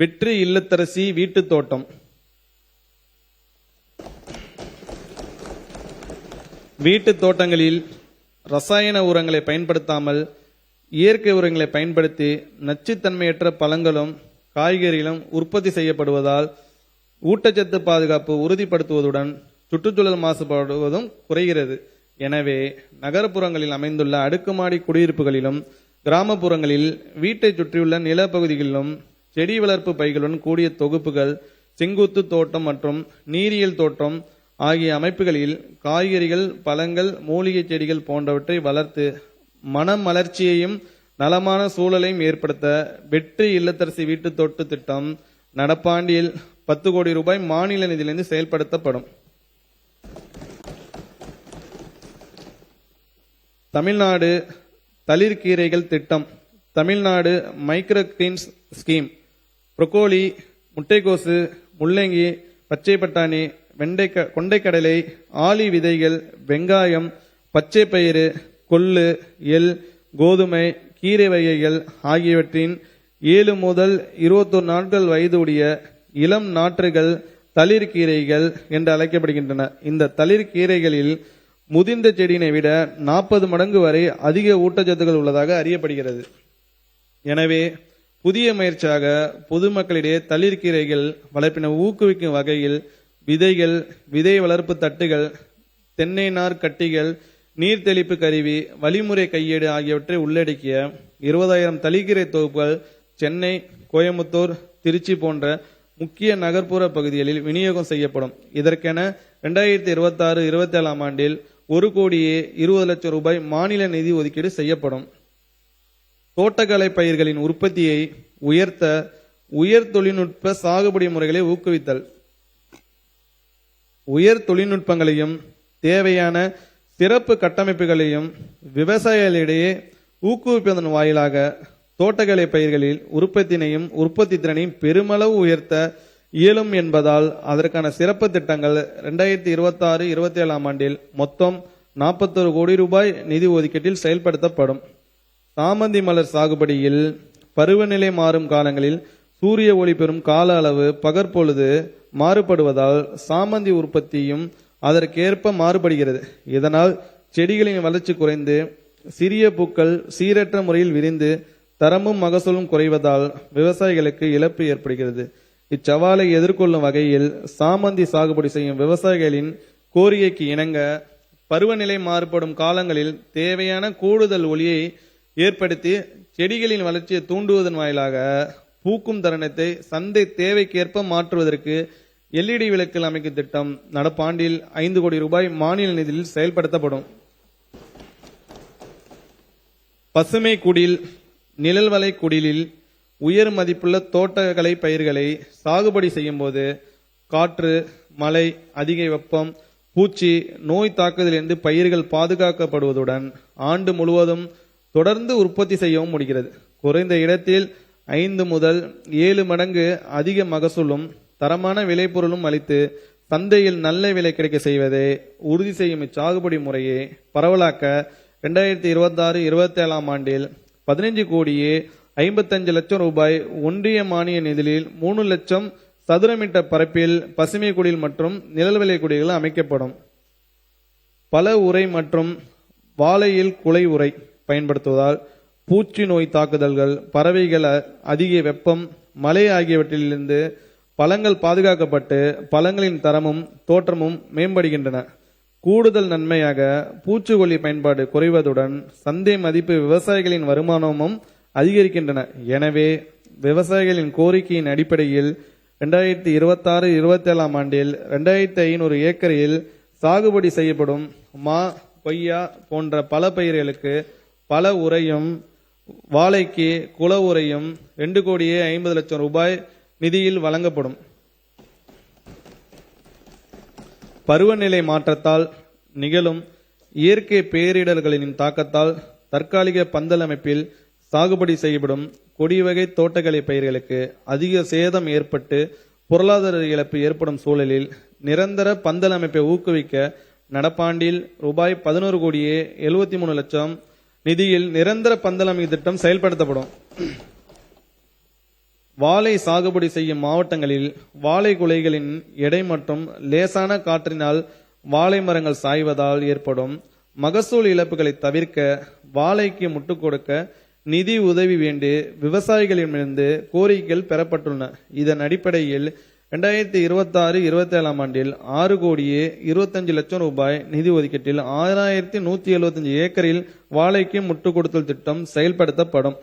வெற்றி இல்லத்தரசி வீட்டுத் தோட்டம். வீட்டுத் தோட்டங்களில் ரசாயன உரங்களை பயன்படுத்தாமல் இயற்கை உரங்களை பயன்படுத்தி நச்சுத்தன்மையற்ற பழங்களும் காய்கறிகளும் உற்பத்தி செய்யப்படுவதால் ஊட்டச்சத்து பாதுகாப்பு உறுதிப்படுத்துவதுடன் சுற்றுச்சூழல் மாசுபடுவதும் குறைகிறது. எனவே நகர்ப்புறங்களில் அமைந்துள்ள அடுக்குமாடி குடியிருப்புகளிலும் கிராமப்புறங்களில் வீட்டை சுற்றியுள்ள நிலப்பகுதிகளிலும் செடி வளர்ப்பு பைகளுடன் கூடிய தொகுப்புகள், செங்குத்து தோட்டம் மற்றும் நீரியல் தோட்டம் ஆகிய அமைப்புகளில் காய்கறிகள், பழங்கள், மூலிகை செடிகள் போன்றவற்றை வளர்த்து மனமலர்ச்சியையும் நலமான சூழலையும் ஏற்படுத்த வெற்றி இல்லத்தரசி வீட்டு தோட்ட திட்டம் நடப்பாண்டில் 10 கோடி ரூபாய் மாநில நிதியிலிருந்து செயல்படுத்தப்படும். தமிழ்நாடு தளிர்கீரைகள் திட்டம். Tamil Nadu micro greens scheme. Broccoli, முட்டைக்கோசு, முள்ளங்கி, பச்சை பட்டாணி, கொண்டைக்கடலை, ஆளி விதைகள், வெங்காயம், பச்சை பயிறு, கொள்ளு, எள், கோதுமை, கீரை வகைகள் ஆகியவற்றின் 7 முதல் 21 நாட்கள் வயது உடைய இளம் நாற்றுகள் தளிர்கீரைகள் என்று அழைக்கப்படுகின்றன. இந்த தளிர்கீரைகளில் முதிர்ந்த செடியினை விட 40 மடங்கு வரை அதிக ஊட்டச்சத்துக்கள் உள்ளதாக அறியப்படுகிறது. எனவே புதிய முயற்சியாக பொதுமக்களிடையே தளிர்கீரைகள் வளர்ப்பினை ஊக்குவிக்கும் வகையில் விதைகள், விதை வளர்ப்பு தட்டுகள், தென்னை நார் கட்டிகள், நீர் தெளிப்பு கருவி, வழிமுறை கையேடு ஆகியவற்றை உள்ளடக்கிய 20,000 தளிர்கீரை தொகுப்புகள் சென்னை, கோயம்புத்தூர், திருச்சி போன்ற முக்கிய நகர்ப்புற பகுதிகளில் விநியோகம் செய்யப்படும். இதற்கென 2026-27 ஆண்டில் 1,20,00,000 ரூபாய் மாநில நிதி ஒதுக்கீடு செய்யப்படும். தோட்டக்கலை பயிர்களின் உற்பத்தியை உயர்த்த உயர் தொழில்நுட்ப சாகுபடி முறைகளை ஊக்குவித்தல். உயர் தொழில்நுட்பங்களையும் தேவையான சிறப்பு கட்டமைப்புகளையும் விவசாயிகளிடையே ஊக்குவிப்பதன் வாயிலாக தோட்டக்கலை பயிர்களில் உற்பத்தினையும் உற்பத்தி திறனையும் பெருமளவு உயர்த்த இயலும் என்பதால் அதற்கான சிறப்பு திட்டங்கள் 2026-27 ஆண்டில் மொத்தம் 41 கோடி ரூபாய் நிதி ஒதுக்கீட்டில் செயல்படுத்தப்படும். சாமந்தி மலர் சாகுபடியில் பருவநிலை மாறும் காலங்களில் சூரிய ஒளி பெறும் கால அளவு பகற்பொழுது மாறுபடுவதால் சாமந்தி உற்பத்தியும் அதற்கேற்ப மாறுபடுகிறது. இதனால் செடிகளின் வளர்ச்சி குறைந்து சிறிய பூக்கள் சீரற்ற முறையில் விரிந்து தரமும் மகசூலும் குறைவதால் விவசாயிகளுக்கு இழப்பு ஏற்படுகிறது. இச்சவாலை எதிர்கொள்ளும் வகையில் சாமந்தி சாகுபடி செய்யும் விவசாயிகளின் கோரிக்கைக்கு இணங்க பருவநிலை மாறுபடும் காலங்களில் தேவையான கூடுதல் ஒளியை ஏற்படுத்தி செடிகளின் வளர்ச்சியை தூண்டுவதன் வாயிலாக பூக்கும் தருணத்தை சந்தை தேவைக்கேற்ப மாற்றுவதற்கு LED விளக்குகள் அமைக்கும் திட்டம் நடப்பாண்டில் 5 கோடி ரூபாய் மாநில நிதியில் செயல்படுத்தப்படும். பசுமை குடில். நிழல்வலை குடிலில் உயர் மதிப்புள்ள தோட்டக்கலை பயிர்களை சாகுபடி செய்யும் போது காற்று, மழை, அதிக வெப்பம், பூச்சி, நோய் தாக்குதலிருந்து பயிர்கள் பாதுகாக்கப்படுவதுடன் ஆண்டு முழுவதும் தொடர்ந்து உற்பத்தி செய்யவும் முடிகிறது. குறைந்த இடத்தில் 5 முதல் 7 மடங்கு அதிக மகசூலும் தரமான விளைபொருளும் அளித்து சந்தையில் நல்ல விலை கிடைக்க செய்வதை உறுதி செய்யும் இச்சாகுபடி முறையை பரவலாக்க 2026-27 ஆண்டில் 15,55,00,000 ரூபாய் ஒன்றிய மானிய நிதியில் 3 லட்சம் சதுர மீட்டர் பரப்பில் பசுமை குடில் மற்றும் நிழல்வலை குடில்கள் அமைக்கப்படும். பல உரை மற்றும் வாழையில் குலை உரை பயன்படுத்துவதால் பூச்சி நோய் தாக்குதல்கள், பறவைகள், அதிக வெப்பம், மழை ஆகியவற்றிலிருந்து பழங்கள் பாதுகாக்கப்பட்டு பழங்களின் தரமும் தோற்றமும் மேம்படுகின்றன. கூடுதல் நன்மையாக பூச்சிக்கொல்லி பயன்பாடு குறைவதுடன் சந்தை மதிப்பு விவசாயிகளின் வருமானமும் அதிகரிக்கின்றன. எனவே விவசாயிகளின் கோரிக்கையின் அடிப்படையில் 2026-27 ஆண்டில் 2500 ஏக்கரில் சாகுபடி செய்யப்படும் மா, கொய்யா போன்ற பல பயிர்களுக்கு பல உரையும், வாழைக்கு குல உரையும் 2,50,00,000 ரூபாய் நிதியில் வழங்கப்படும். பருவநிலை மாற்றத்தால் நிகழும் இயற்கை பேரிடர்களின் தாக்கத்தால் தற்காலிக பந்தல் அமைப்பில் சாகுபடி செய்யப்படும் கொடி வகை தோட்டக்கலை பயிர்களுக்கு அதிக சேதம் ஏற்பட்டு பொருளாதார இழப்பு ஏற்படும் சூழலில் நிரந்தர பந்தல் அமைப்பை ஊக்குவிக்க நடப்பாண்டில் ரூபாய் 11,73,00,000 நிதியில் நிரந்தர பந்தல் அமைப்பு திட்டம் செயல்படுத்தப்படும். வாழை சாகுபடி செய்யும் மாவட்டங்களில் வாழை குலைகளின் எடை மற்றும் லேசான காற்றினால் வாழை மரங்கள் சாய்வதால் ஏற்படும் மகசூல் இழப்புகளை தவிர்க்க வாழைக்கு முட்டுக் கொடுக்க நிதி உதவி வேண்டி விவசாயிகளிடமிருந்து கோரிக்கைகள் பெறப்பட்டுள்ளன. இதன் அடிப்படையில் 2026-27 ஆண்டில் 6,25,00,000 ரூபாய் நிதி ஒதுக்கீட்டில் 6,175 ஏக்கரில் வாழைக்கு முட்டுக் கொடுத்தல் திட்டம் செயல்படுத்தப்படும்.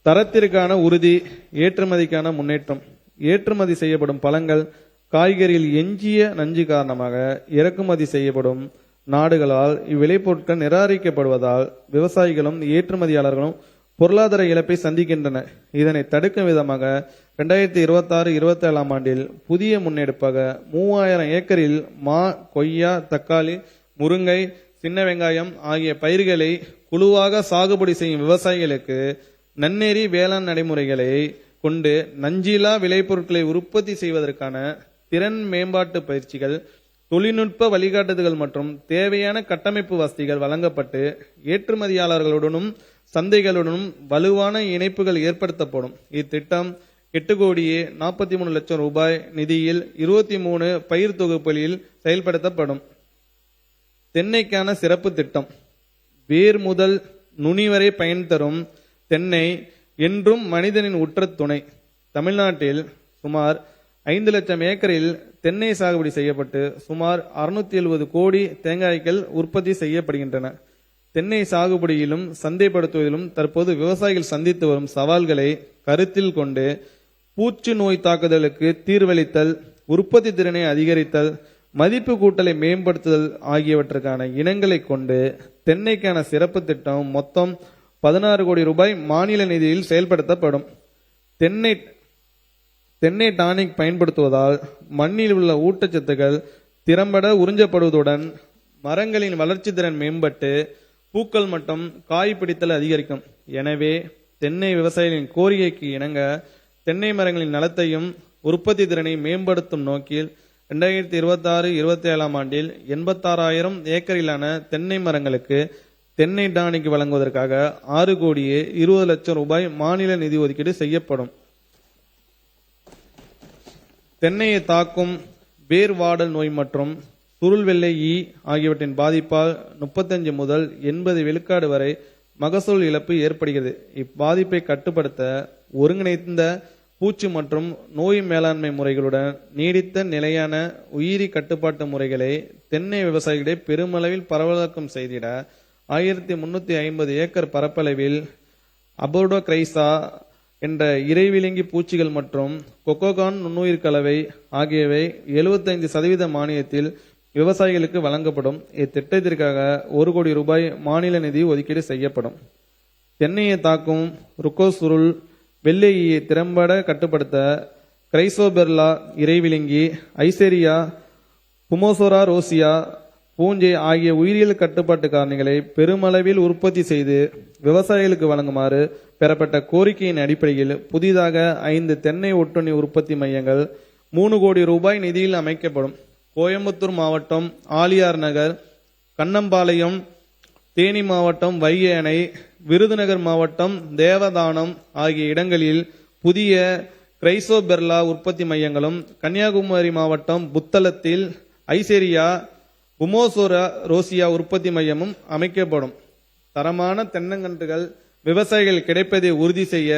தரத்திற்கான உறுதி, ஏற்றுமதிக்கான முன்னேற்றம். ஏற்றுமதி செய்யப்படும் பழங்கள், காய்கறியில் எஞ்சிய நஞ்சு காரணமாக இறக்குமதி செய்யப்படும் நாடுகளால் இவ்விளைபொருட்கள் நிராகரிக்கப்படுவதால் விவசாயிகளும் ஏற்றுமதியாளர்களும் பொருளாதார இழப்பை சந்திக்கின்றன. இதனை தடுக்கும் விதமாக 2026-27 ஆண்டில் புதிய முன்னெடுப்பாக 3000 ஏக்கரில் மா, கொய்யா, தக்காளி, முருங்கை, சின்ன வெங்காயம் ஆகிய பயிர்களை குழுவாக சாகுபடி செய்யும் விவசாயிகளுக்கு நன்னெறி வேளாண் நடைமுறைகளை கொண்டு நஞ்சிலா விளைபொருட்களை உற்பத்தி செய்வதற்கான திறன் மேம்பாட்டு பயிற்சிகள், தொழில்நுட்ப வழிகாட்டுதல்கள் மற்றும் தேவையான கட்டமைப்பு வசதிகள் வழங்கப்பட்டு ஏற்றுமதியாளர்களுடனும் சந்தைகளுடனும் வலுவான இணைப்புகள் ஏற்படுத்தப்படும். இத்திட்டம் 8,43,00,000 ரூபாய் நிதியில் 23 பயிர் தொகுப்புகளில் செயல்படுத்தப்படும். தென்னைக்கான சிறப்பு திட்டம். வேர் முதல் நுனி வரை பயன் தரும் தென்னை என்றும் மனிதனின் உற்ற துணை. தமிழ்நாட்டில் சுமார் 5 லட்சம் ஏக்கரில் தென்னை சாகுபடி செய்யப்பட்டு சுமார் 670 கோடி தேங்காய்கள் உற்பத்தி செய்யப்படுகின்றன. தென்னை சாகுபடியிலும் சந்தைப்படுத்துவதிலும் தற்போது விவசாயிகள் சந்தித்து வரும் சவால்களை கருத்தில் கொண்டு பூச்சி நோய் தாக்குதலுக்கு தீர்வளித்தல், உற்பத்தி திறனை அதிகரித்தல், மதிப்பு கூட்டலை மேம்படுத்துதல் ஆகியவற்றுக்கான இனங்களை கொண்டு தென்னைக்கான சிறப்பு திட்டம் மொத்தம் 16 கோடி ரூபாய் மாநில நிதியில் செயல்படுத்தப்படும். தென்னை டானிக் பயன்படுத்துவதால் மண்ணில் உள்ள ஊட்டச்சத்துக்கள் திறம்பட உறிஞ்சப்படுவதுடன் மரங்களின் வளர்ச்சி திறன் மேம்பட்டு பூக்கள் மற்றும் காய் பிடித்தல் அதிகரிக்கும். எனவே தென்னை விவசாயிகளின் கோரிக்கைக்கு இணங்க தென்னை மரங்களின் நலத்தையும் உற்பத்தி திறனை மேம்படுத்தும் நோக்கில் 2026-27 ஆண்டில் 86,000 ஏக்கரிலான தென்னை மரங்களுக்கு தென்னை டானிக் வழங்குவதற்காக 6,20,00,000 ரூபாய் மாநில நிதி ஒதுக்கீடு செய்யப்படும். தென்னையை தாக்கும் வேர் வாடல் நோய் மற்றும் சுருள் வெள்ளை ஈ ஆகியவற்றின் பாதிப்பால் 35 முதல் 80 விழுக்காடு வரை மகசூல் இழப்பு ஏற்படுகிறது. இப்பாதிப்பை கட்டுப்படுத்த ஒருங்கிணைந்த பூச்சி மற்றும் நோய் மேலாண்மை முறைகளுடன் நீடித்த நிலையான உயிரி கட்டுப்பாட்டு முறைகளை தென்னை விவசாயிகளை பெருமளவில் பரவலாக்கம் செய்திட 1350 ஏக்கர் பரப்பளவில் அபோடோக்ரைசா என்ற இறைவிலங்கி பூச்சிகள் மற்றும் கொக்கோகான் நுண்ணுயிர் கலவை ஆகியவை 75% மானியத்தில் விவசாயிகளுக்கு வழங்கப்படும். இத்திட்டத்திற்காக 1 கோடி ரூபாய் மாநில நிதி ஒதுக்கீடு செய்யப்படும். தென்னையை தாக்கும் ருக்கோசுருள் வெள்ளையை திறம்பட கட்டுப்படுத்த கிரைசோபெர்லா இறைவிலங்கி, ஐசேரியா, புமோசோரா ரோசியா, பூஞ்சை ஆகிய உயிரியல் கட்டுப்பாட்டு காரணிகளை பெருமளவில் உற்பத்தி செய்து விவசாயிகளுக்கு வழங்குமாறு பெறப்பட்ட கோரிக்கையின் அடிப்படையில் புதிதாக 5 தென்னை ஒட்டுண்ணி உற்பத்தி மையங்கள் 3 கோடி ரூபாய் நிதியில் அமைக்கப்படும். கோயம்புத்தூர் மாவட்டம் ஆலியார் நகர், கண்ணம்பாளையம், தேனி மாவட்டம் வைகை அணை, விருதுநகர் மாவட்டம் தேவதானம் ஆகிய இடங்களில் புதிய கிரைசோபெர்லா உற்பத்தி மையங்களும், கன்னியாகுமரி மாவட்டம் புத்தளத்தில் ஐசேரியா, புமோசோரா ரோசியா உற்பத்தி மையமும் அமைக்கப்படும். தரமான தென்னங்கன்றுகள் விவசாயிகள் கிடைப்பதை உறுதி செய்ய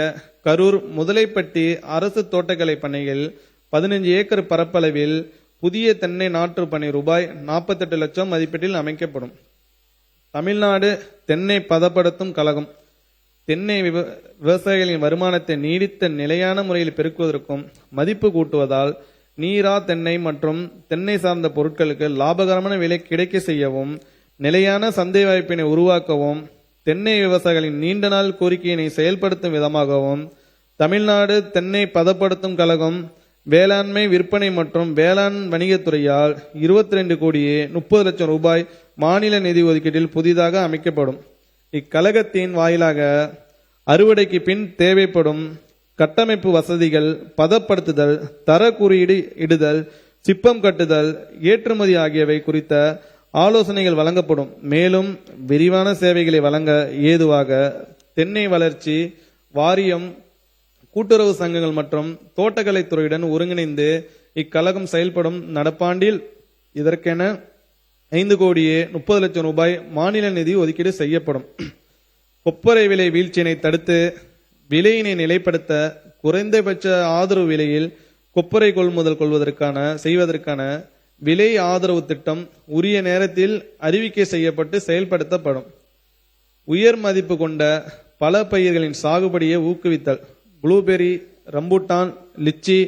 கரூர் முதலைப்பட்டி அரசு தோட்டக்கலை பண்ணையில் 15 ஏக்கர் பரப்பளவில் புதிய தென்னை நாற்று பண்ணை ரூபாய் 48 லட்சம் மதிப்பீட்டில் அமைக்கப்படும். தமிழ்நாடு தென்னை பதப்படுத்தும் கழகம் தென்னை விவசாயிகளின் வருமானத்தை நீடித்த நிலையான முறையில் பெருக்குவதற்கும் மதிப்பு கூட்டுவதால் நீரா தென்னை மற்றும் தென்னை சார்ந்த பொருட்களுக்கு லாபகரமான விலை கிடைக்க செய்யவும், நிலையான சந்தை வாய்ப்பினை உருவாக்கவும், தென்னை விவசாயிகளின் நீண்ட நாள் கோரிக்கையினை செயல்படுத்தும் விதமாகவும் தமிழ்நாடு தென்னை பதப்படுத்தும் கழகம் வேளாண்மை விற்பனை மற்றும் வேளாண் வணிகத்துறையால் 22 கோடியே 30 லட்சம் ரூபாய் மாநில நிதி ஒதுக்கீட்டில் புதிதாக அமைக்கப்படும். இக்கழகத்தின் வாயிலாக அறுவடைக்கு பின் தேவைப்படும் கட்டமைப்பு வசதிகள், பதப்படுத்துதல், தர குறியீடு இடுதல், சிப்பம் கட்டுதல், ஏற்றுமதி ஆகியவை குறித்த ஆலோசனைகள் வழங்கப்படும். மேலும் விரிவான சேவைகளை வழங்க ஏதுவாக தென்னை வளர்ச்சி வாரியம் கூட்டுறவு சங்கங்கள் மற்றும் தோட்டக்கலைத்துறையுடன் ஒருங்கிணைந்து இக்கழகம் செயல்படும். நடப்பாண்டில் இதற்கென 5,30,00,000 ரூபாய் மாநில நிதி ஒதுக்கீடு செய்யப்படும். கொப்பரை விலை வீழ்ச்சியினை தடுத்து விலையினை நிலைப்படுத்த குறைந்தபட்ச ஆதரவு விலையில் கொப்பரை கொள்முதல் செய்வதற்கான விலை ஆதரவு திட்டம் உரிய நேரத்தில் அறிவிக்கை செய்யப்பட்டு செயல்படுத்தப்படும். உயர் மதிப்பு கொண்ட பல பயிர்களின் சாகுபடியை ஊக்குவித்தல். ப்ளூபெர்ரி, ரம்பூட்டான், லிச்சி,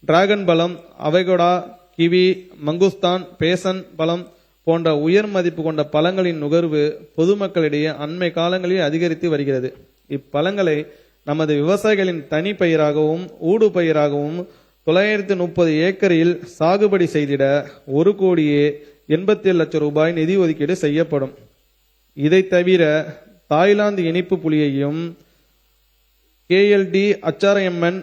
டிராகன் பழம், அவகோடா, கிவி, மங்குஸ்தான், பேசன் பழம் போன்ற உயர் மதிப்பு கொண்ட பழங்களின் நுகர்வு பொதுமக்களிடையே அண்மை காலங்களில் அதிகரித்து வருகிறது. இப்பழங்களை நமது விவசாயிகளின் தனி பயிராகவும் ஊடு பயிராகவும் 930 ஏக்கரில் சாகுபடி செய்திட 1,87,00,000 ரூபாய் நிதி ஒதுக்கீடு செய்யப்படும். இதை தவிர தாய்லாந்து இனிப்பு புளியையும் KLD HRMN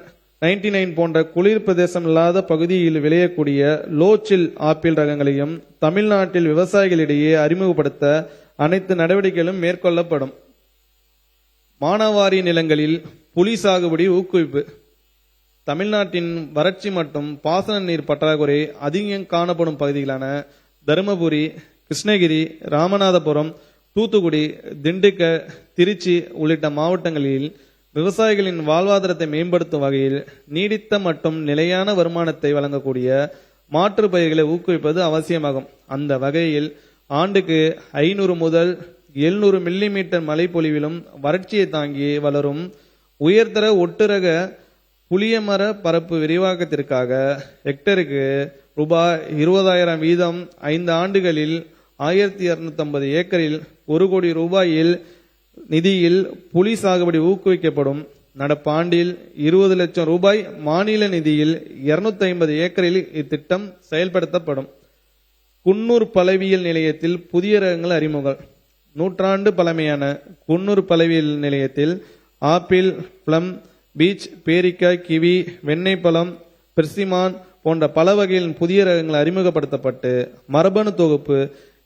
99 போன்ற குளிர் பிரதேசம் இல்லாத பகுதியில் விளையக்கூடிய லோச்சில் ஆப்பிள் ரகங்களையும் தமிழ்நாட்டில் விவசாயிகளிடையே அறிமுகப்படுத்த அனைத்து நடவடிக்கைகளும் மேற்கொள்ளப்படும். மானாவாரி நிலங்களில் புலி சாகுபடி ஊக்குவிப்பு. தமிழ்நாட்டின் வறட்சி மற்றும் பாசன நீர் பற்றாக்குறை அதிகம் காணப்படும் பகுதிகளான தருமபுரி, கிருஷ்ணகிரி, ராமநாதபுரம், தூத்துக்குடி, திண்டுக்கல், திருச்சி உள்ளிட்ட மாவட்டங்களில் விவசாயிகளின் வாழ்வாதாரத்தை மேம்படுத்தும் வகையில் நீடித்த மற்றும் நிலையான வருமானத்தை வழங்கக்கூடிய மாற்று பயிர்களை ஊக்குவிப்பது அவசியமாகும். அந்த வகையில் ஆண்டுக்கு 500 முதல் 700 மில்லிமீட்டர் மழை பொழிவிலும் வறட்சியை தாங்கி வளரும் உயர்தர ஒட்டுரக புளிய மர பரப்பு விரிவாக்கத்திற்காக ஹெக்டருக்கு ரூபாய் 20,000 வீதம் 5 ஆண்டுகளில் 1250 ஏக்கரில் 1 கோடி ரூபாயில் நிதியில் புலி சாகுபடி ஊக்குவிக்கப்படும். நடப்பாண்டில் 20 லட்சம் ரூபாய் மாநில நிதியில் 250 ஏக்கரில் இத்திட்டம் செயல்படுத்தப்படும். குன்னூர் பழவியல் நிலையத்தில் புதிய ரகங்கள் அறிமுகம். நூற்றாண்டு பழமையான குன்னூர் பழவியல் நிலையத்தில் ஆப்பிள், பிளம், பீச், பேரிக்காய், கிவி, வெண்ணெய் பழம், பெர்சிமான் போன்ற பல வகைகளின் புதிய ரகங்கள் அறிமுகப்படுத்தப்பட்டு மரபணு தொகுப்பு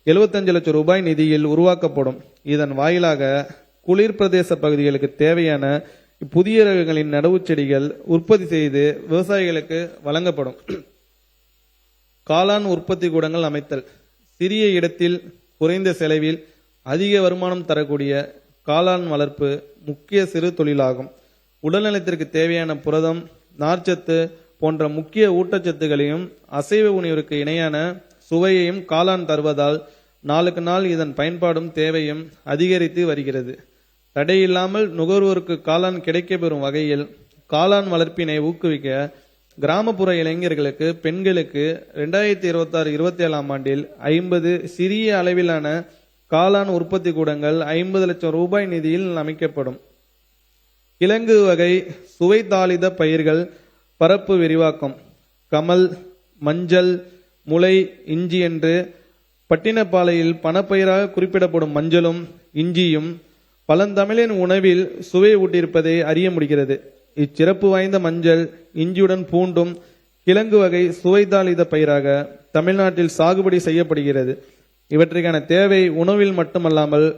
75 லட்சம் ரூபாய் நிதியில் உருவாக்கப்படும். இதன் வாயிலாக குளிர் பிரதேச பகுதிகளுக்கு தேவையான புதிய ரகங்களின் நடவு செடிகள் உற்பத்தி செய்து விவசாயிகளுக்கு வழங்கப்படும். காளான் உற்பத்தி கூடங்கள் அமைத்தல். சிறிய இடத்தில் குறைந்த செலவில் அதிக வருமானம் தரக்கூடிய காளான் வளர்ப்பு முக்கிய சிறு தொழிலாகும். உடல்நலத்திற்கு தேவையான புரதம், நார்ச்சத்து போன்ற முக்கிய ஊட்டச்சத்துகளையும் அசைவ உணவிற்கு இணையான சுவையையும் காளான் தருவதால் நாளுக்கு நாள் இதன் பயன்பாடும் தேவையும் அதிகரித்து வருகிறது. தடையில்லாமல் நுகர்வோருக்கு காளான் கிடைக்கப்பெறும் வகையில் காளான் வளர்ப்பினை ஊக்குவிக்க கிராமப்புற இளைஞர்களுக்கு, பெண்களுக்கு 2026-27 ஆண்டில் 50 சிறிய அளவிலான காளான் உற்பத்தி கூடங்கள் 50 லட்சம் ரூபாய் நிதியில் அமைக்கப்படும். கிழங்கு வகை சுவை தாளித பயிர்கள் பரப்பு விரிவாக்கம். கமல், மஞ்சள், முளை, இஞ்சி என்று பட்டினப்பாலையில் பணப்பயிராக குறிப்பிடப்படும் மஞ்சளும் இஞ்சியும் பழந்தமிழின் உணவில் சுவை ஊட்டியிருப்பதை அறிய முடிகிறது. இச்சிறப்பு வாய்ந்த மஞ்சள் இஞ்சியுடன் பூண்டும் கிழங்கு வகை சுவைதாளித பயிராக தமிழ்நாட்டில் சாகுபடி செய்யப்படுகிறது. இவற்றுக்கான தேவை உணவில் மட்டுமல்லாமல்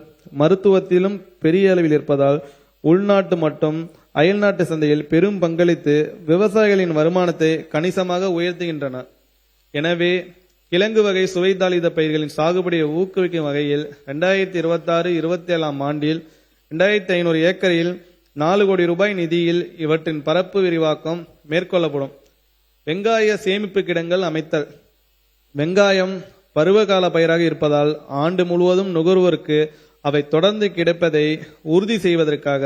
மருத்துவத்திலும் பெரிய அளவில் இருப்பதால் உள்நாட்டு மற்றும் அயல்நாட்டு சந்தையில் பெரும் பங்களித்து விவசாயிகளின் வருமானத்தை கணிசமாக உயர்த்துகின்றன. எனவே கிழங்கு வகை சுவைதாளித பயிர்களின் சாகுபடியை ஊக்குவிக்கும் வகையில் 2026-27 ஆண்டில் 2500 ஏக்கரில் 4 கோடி ரூபாய் நிதியில் இவற்றின் பரப்பு விரிவாக்கம் மேற்கொள்ளப்படும். வெங்காய சேமிப்பு கிடங்கள் அமைத்தல். வெங்காயம் பருவகால பயிராக இருப்பதால் ஆண்டு முழுவதும் நுகர்வோருக்கு அவை தொடர்ந்து கிடைப்பதை உறுதி செய்வதற்காக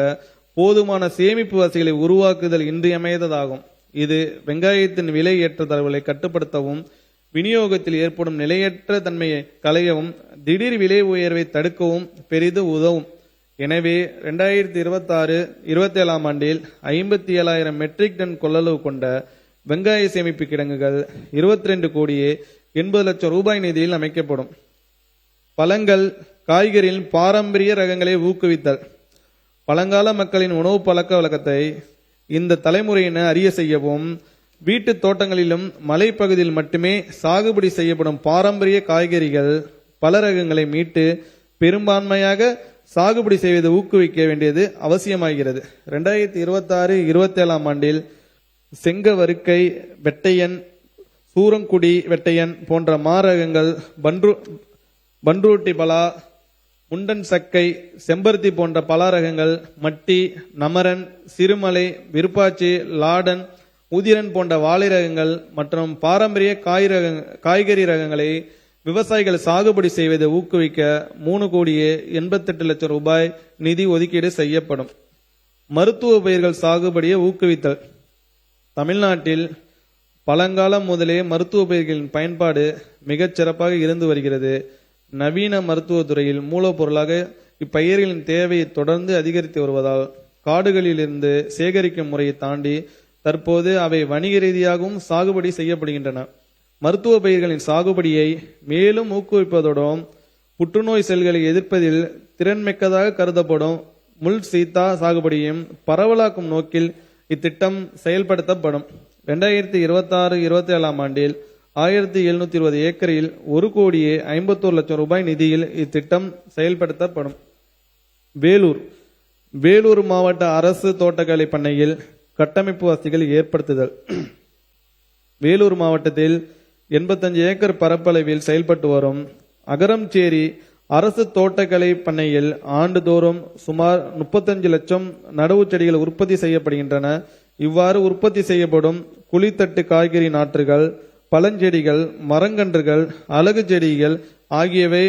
போதுமான சேமிப்பு வசதிகளை உருவாக்குதல் இன்றியமையாததாகும். இது வெங்காயத்தின் விலை ஏற்ற தரவுகளை கட்டுப்படுத்தவும் விநியோகத்தில் ஏற்படும் நிலையற்ற தன்மையை களையவும் திடீர் விலை உயர்வை தடுக்கவும் பெரிதும் உதவும். எனவே 2026-27 ஆண்டில் 57,000 மெட்ரிக் டன் கொள்ளளவு கொண்ட வெங்காய சேமிப்பு கிடங்குகள் 22,80,00,000 ரூபாய் நிதியில் அமைக்கப்படும். பழங்கள், காய்கறிகளின் பாரம்பரிய ரகங்களை ஊக்குவித்தல். பழங்கால மக்களின் உணவு பழக்க வழக்கத்தை இந்த தலைமுறையினர் அறிய செய்யவும் வீட்டு தோட்டங்களிலும் மலைப்பகுதியில் மட்டுமே சாகுபடி செய்யப்படும் பாரம்பரிய காய்கறிகள் பல ரகங்களை மீட்டு பெரும்பான்மையாக சாகுபடி செய்வதை ஊக்குவிக்க வேண்டியது அவசியமாகிறது. 2026-27 ஆண்டில் செங்கவருக்கை, வெட்டையன், சூரங்குடி வெட்டையன் போன்ற மாரகங்கள், பன்ருட்டி பலா, முண்டன் சக்கை, செம்பருத்தி போன்ற பல ரகங்கள், மட்டி, நமரன், சிறுமலை, விருப்பாச்சி, லாடன், உதிரன் போன்ற வாழை ரகங்கள் மற்றும் பாரம்பரிய காய்கறி ரகங்களை விவசாயிகள் சாகுபடி செய்வதை ஊக்குவிக்க 3,88,00,000 ரூபாய் நிதி ஒதுக்கீடு செய்யப்படும். மருத்துவ பயிர்கள் சாகுபடியை ஊக்குவித்தல். தமிழ்நாட்டில் பழங்காலம் முதலே மருத்துவ பயிர்களின் பயன்பாடு மிகச் சிறப்பாக இருந்து வருகிறது. நவீன மருத்துவத்துறையில் மூலப்பொருளாக இப்பயிர்களின் தேவையை தொடர்ந்து அதிகரித்து வருவதால் காடுகளிலிருந்து சேகரிக்கும் முறையை தாண்டி தற்போது அவை வணிக ரீதியாகவும் சாகுபடி செய்யப்படுகின்றன. மருத்துவ பயிர்களின் சாகுபடியை மேலும் ஊக்குவிப்பதோடும் புற்றுநோய் செல்களை எதிர்ப்பதில் திறன்மிக்கதாக கருதப்படும் முள் சீத்தா சாகுபடியையும் பரவலாக்கும் நோக்கில் இத்திட்டம் செயல்படுத்தப்படும். 2026-27 ஆண்டில் 1720 ஏக்கரில் 1,51,00,000 ரூபாய் நிதியில் இத்திட்டம் செயல்படுத்தப்படும். வேலூர் மாவட்ட அரசு தோட்டக்கலை பண்ணையில் கட்டமைப்பு வசதிகள் ஏற்படுத்துதல். வேலூர் மாவட்டத்தில் 85 ஏக்கர் பரப்பளவில் செயல்பட்டு வரும் அகரம்சேரி அரசு தோட்டக்கலை பண்ணையில் ஆண்டுதோறும் சுமார் 35 லட்சம் நடவு செடிகள் உற்பத்தி செய்யப்படுகின்றன. இவ்வாறு உற்பத்தி செய்யப்படும் குழித்தட்டு காய்கறி நாற்றுகள், பழஞ்செடிகள், மரங்கன்றுகள், அழகு செடிகள் ஆகியவை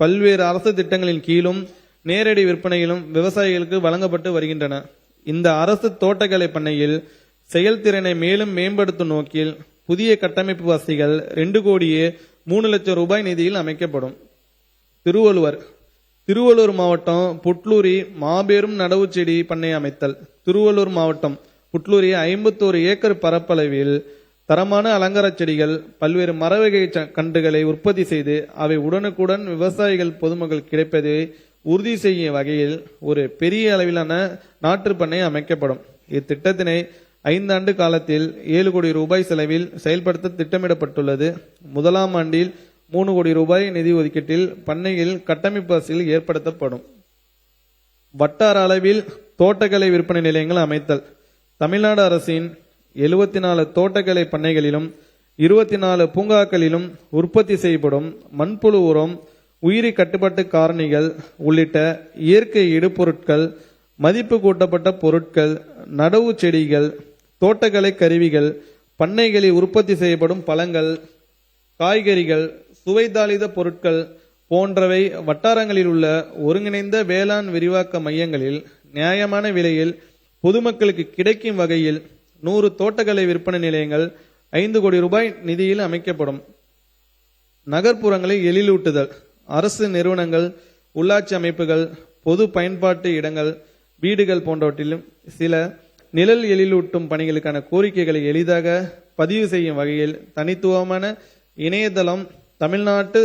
பல்வேறு அரசு திட்டங்களின் கீழும் நேரடி விற்பனையிலும் விவசாயிகளுக்கு வழங்கப்பட்டு வருகின்றன. இந்த அரசு தோட்டக்கலை பண்ணையில் செயல்திறனை மேலும் மேம்படுத்தும் நோக்கில் புதிய கட்டமைப்பு வசதிகள் 2,03,00,000 ரூபாய் நிதியில் அமைக்கப்படும். திருவள்ளூர் மாவட்டம் புட்லூரி மாபெரும் நடவு செடி பண்ணை அமைத்தல். திருவள்ளூர் மாவட்டம் புட்லூரி 51 ஏக்கர் பரப்பளவில் தரமான அலங்கார செடிகள், பல்வேறு மரவகை கன்றுகளை உற்பத்தி செய்து அவை உடனுக்குடன் விவசாயிகள் பொதுமக்கள் கிடைப்பதை உறுதி செய்யும் வகையில் ஒரு பெரிய அளவிலான நாற்று பண்ணை அமைக்கப்படும். இத்திட்டத்தினை 5 ஆண்டு காலத்தில் 7 கோடி ரூபாய் செலவில் செயல்படுத்த திட்டமிடப்பட்டுள்ளது. முதலாம் ஆண்டில் 3 கோடி ரூபாய் நிதி ஒதுக்கீட்டில் பண்ணையில் கட்டமைப்பு வசதிகள் ஏற்படுத்தப்படும். வட்டார அளவில் தோட்டக்கலை விற்பனை நிலையங்கள் அமைத்தல். தமிழ்நாடு அரசின் 74 தோட்டக்கலை பண்ணைகளிலும் 24 பூங்காக்களிலும் உற்பத்தி செய்யப்படும் மண்புழு உரம், உயிரி கட்டுப்பாட்டு காரணிகள் உள்ளிட்ட இயற்கை இடுபொருட்கள், மதிப்பு கூட்டப்பட்ட பொருட்கள், நடவு செடிகள், தோட்டக்கலை கருவிகள், பண்ணைகளில் உற்பத்தி செய்யப்படும் பழங்கள், காய்கறிகள், சுவைதாளித பொருட்கள் போன்றவை வட்டாரங்களில் உள்ள ஒருங்கிணைந்த வேளாண் விரிவாக்க மையங்களில் நியாயமான விலையில் பொதுமக்களுக்கு கிடைக்கும் வகையில் 100 தோட்டக்கலை விற்பனை நிலையங்கள் 5 கோடி ரூபாய் நிதியில் அமைக்கப்படும். நகர்ப்புறங்களை எழிலூட்டுதல். அரசு நிறுவனங்கள், உள்ளாட்சி அமைப்புகள், பொது பயன்பாட்டு இடங்கள், வீடுகள் போன்றவற்றிலும் சில நிழல் எழிலூட்டும் பணிகளுக்கான கோரிக்கைகளை எளிதாக பதிவு செய்யும் வகையில் தனித்துவமான இணையதளம் தமிழ்நாட்டு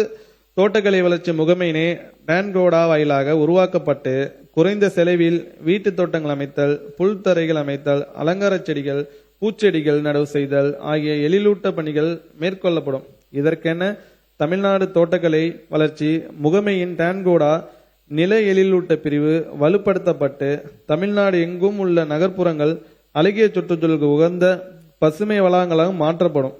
தோட்டக்கலை வளர்ச்சி முகமையினை டான்கோடா வாயிலாக உருவாக்கப்பட்டு குறைந்த செலவில் வீட்டு தோட்டங்கள் அமைத்தல், புல்தரைகள் அமைத்தல், அலங்கார செடிகள், பூச்செடிகள் நடவு செய்தல் ஆகிய எழிலூட்ட பணிகள் மேற்கொள்ளப்படும். இதற்கென தமிழ்நாடு தோட்டக்கலை வளர்ச்சி முகமையின் டான்கோடா நில எழிலூட்ட பிரிவு வலுப்படுத்தப்பட்டு தமிழ்நாடு எங்கும் உள்ள நகர்ப்புறங்கள் அழகிய சுற்றுச்சூழலுக்கு உகந்த பசுமை வளாகங்களாக மாற்றப்படும்.